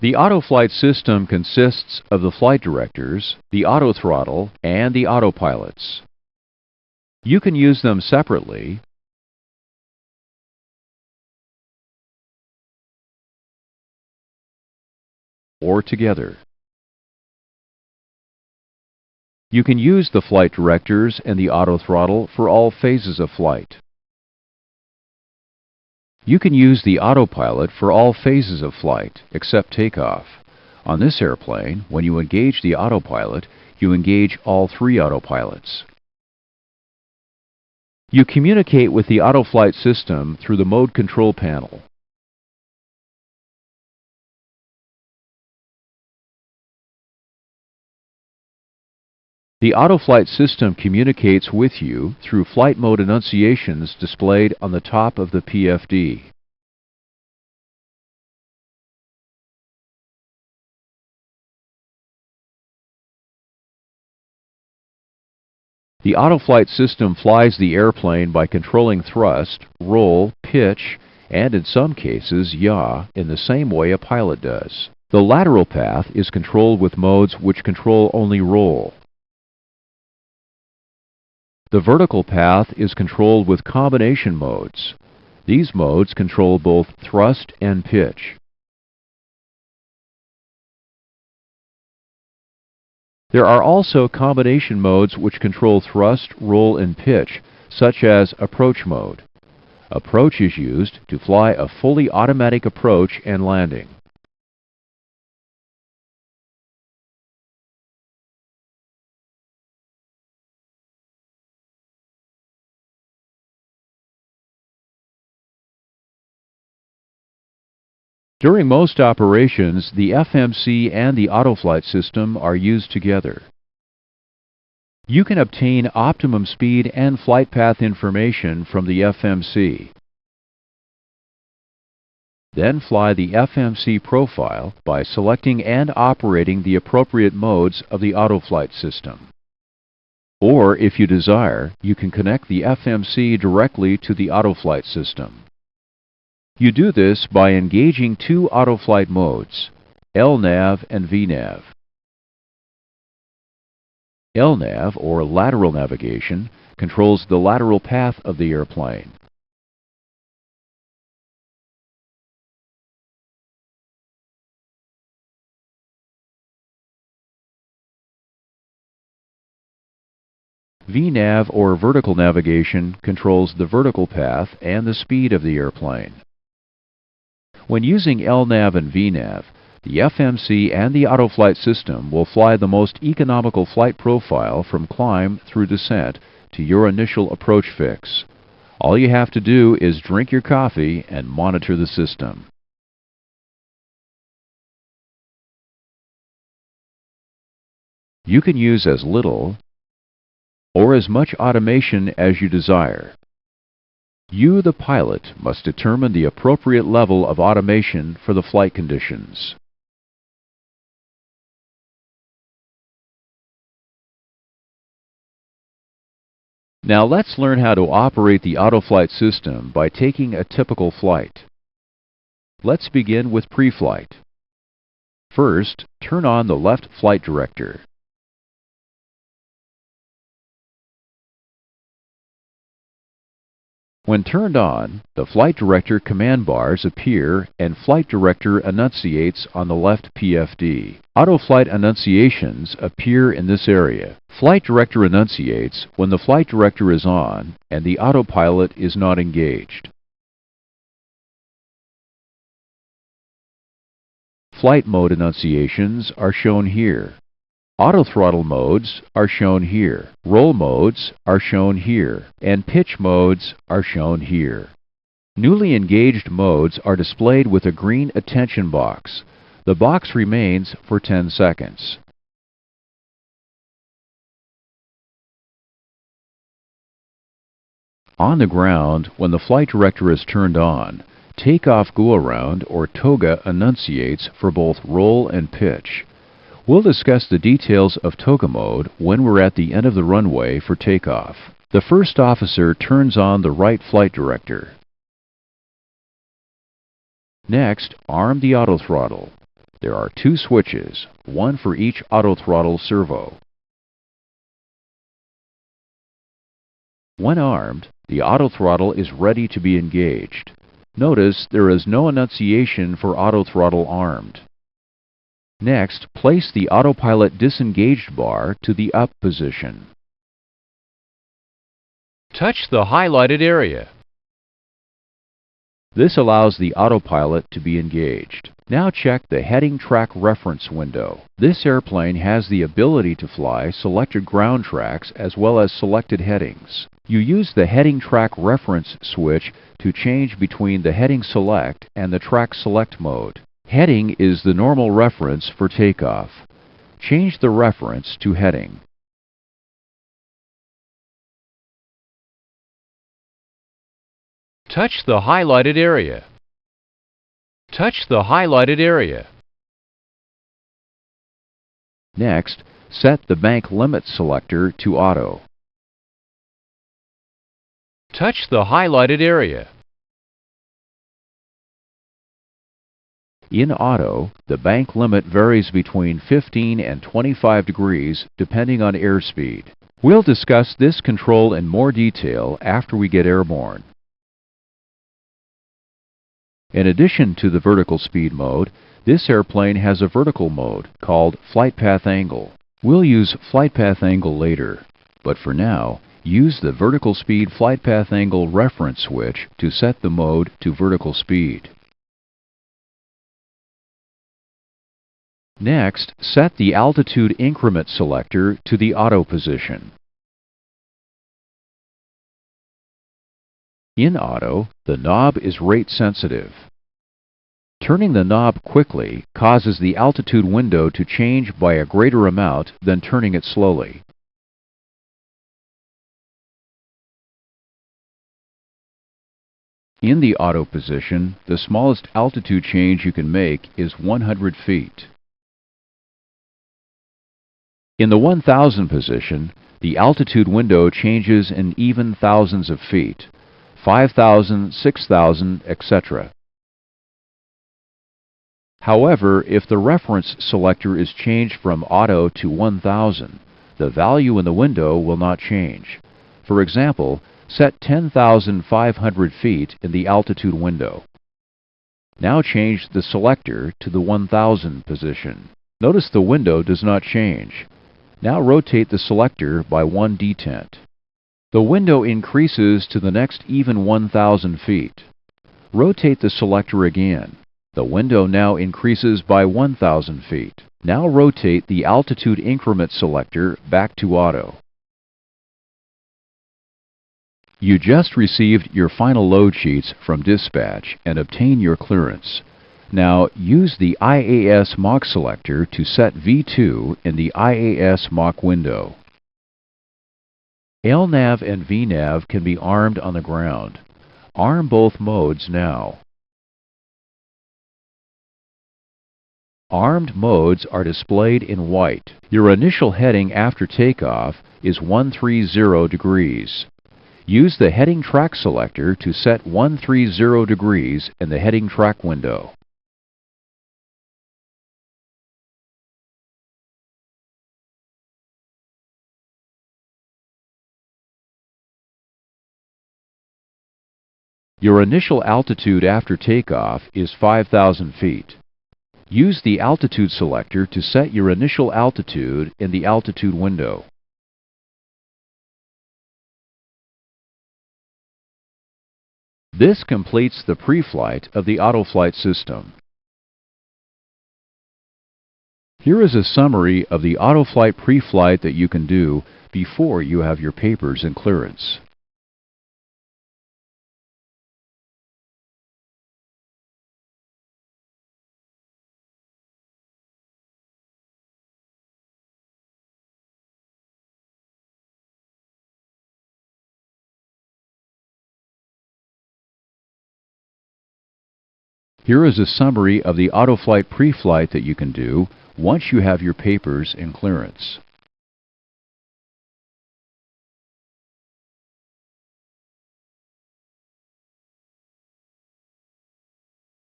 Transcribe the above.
The Autoflight system consists of the flight directors, the autothrottle, and the autopilots. You can use them separately or together. You can use the flight directors and the autothrottle for all phases of flight. You can use the autopilot for all phases of flight, except takeoff. On this airplane, when you engage the autopilot, you engage all three autopilots. You communicate with the Autoflight system through the mode control panel. The Autoflight system communicates with you through flight mode enunciations displayed on the top of the PFD. The Autoflight system flies the airplane by controlling thrust, roll, pitch, and in some cases, yaw, in the same way a pilot does. The lateral path is controlled with modes which control only roll. The vertical path is controlled with combination modes. These modes control both thrust and pitch. There are also combination modes which control thrust, roll, and pitch, such as approach mode. Approach is used to fly a fully automatic approach and landing. During most operations, the FMC and the Autoflight system are used together. You can obtain optimum speed and flight path information from the FMC. Then fly the FMC profile by selecting and operating the appropriate modes of the Autoflight system. Or, if you desire, you can connect the FMC directly to the Autoflight system. You do this by engaging two Autoflight modes, LNAV and VNAV. LNAV, or lateral navigation, controls the lateral path of the airplane. VNAV, or vertical navigation, controls the vertical path and the speed of the airplane. When using LNAV and VNAV, the FMC and the Autoflight system will fly the most economical flight profile from climb through descent to your initial approach fix. All you have to do is drink your coffee and monitor the system. You can use as little or as much automation as you desire. You, the pilot, must determine the appropriate level of automation for the flight conditions. Now let's learn how to operate the Autoflight system by taking a typical flight. Let's begin with Preflight. First, turn on the left flight director. When turned on, the Flight Director command bars appear and Flight Director enunciates on the left PFD. Autoflight enunciations appear in this area. Flight Director enunciates when the Flight Director is on and the autopilot is not engaged. Flight mode enunciations are shown here. Autothrottle modes are shown here, roll modes are shown here, and pitch modes are shown here. Newly engaged modes are displayed with a green attention box. The box remains for 10 seconds. On the ground, when the flight director is turned on, takeoff go-around or toga enunciates for both roll and pitch. We'll discuss the details of toga mode when we're at the end of the runway for takeoff. The first officer turns on the right flight director. Next, arm the autothrottle. There are two switches, one for each autothrottle servo. When armed, the autothrottle is ready to be engaged. Notice there is no annunciation for autothrottle armed. Next, place the autopilot disengaged bar to the up position. Touch the highlighted area. This allows the autopilot to be engaged. Now check the heading track reference window. This airplane has the ability to fly selected ground tracks as well as selected headings. You use the heading track reference switch to change between the heading select and the track select mode. Heading is the normal reference for takeoff. Change the reference to heading. Touch the highlighted area. Touch the highlighted area. Next, set the bank limit selector to auto. Touch the highlighted area. In auto, the bank limit varies between 15 and 25 degrees depending on airspeed. We'll discuss this control in more detail after we get airborne. In addition to the vertical speed mode, this airplane has a vertical mode called flight path angle. We'll use flight path angle later, but for now, use the vertical speed flight path angle reference switch to set the mode to vertical speed. Next, set the altitude increment selector to the auto position. In auto, the knob is rate sensitive. Turning the knob quickly causes the altitude window to change by a greater amount than turning it slowly. In the auto position, the smallest altitude change you can make is 100 feet. In the 1000 position, the altitude window changes in even thousands of feet, 5,000, 6,000, etc. However, if the reference selector is changed from auto to 1000, the value in the window will not change. For example, set 10,500 feet in the altitude window. Now change the selector to the 1000 position. Notice the window does not change. Now rotate the selector by 1 detent. The window increases to the next even 1,000 feet. Rotate the selector again. The window now increases by 1,000 feet. Now rotate the altitude increment selector back to auto. You just received your final load sheets from dispatch and obtain your clearance. Now use the IAS Mach selector to set V2 in the IAS Mach window. LNAV and VNAV can be armed on the ground. Arm both modes now. Armed modes are displayed in white. Your initial heading after takeoff is 130 degrees. Use the heading track selector to set 130 degrees in the heading track window. Your initial altitude after takeoff is 5,000 feet. Use the altitude selector to set your initial altitude in the altitude window. This completes the pre-flight of the Autoflight system. Here is a summary of the Autoflight pre-flight that you can do before you have your papers and clearance. Here is a summary of the Autoflight pre-flight that you can do once you have your papers and clearance.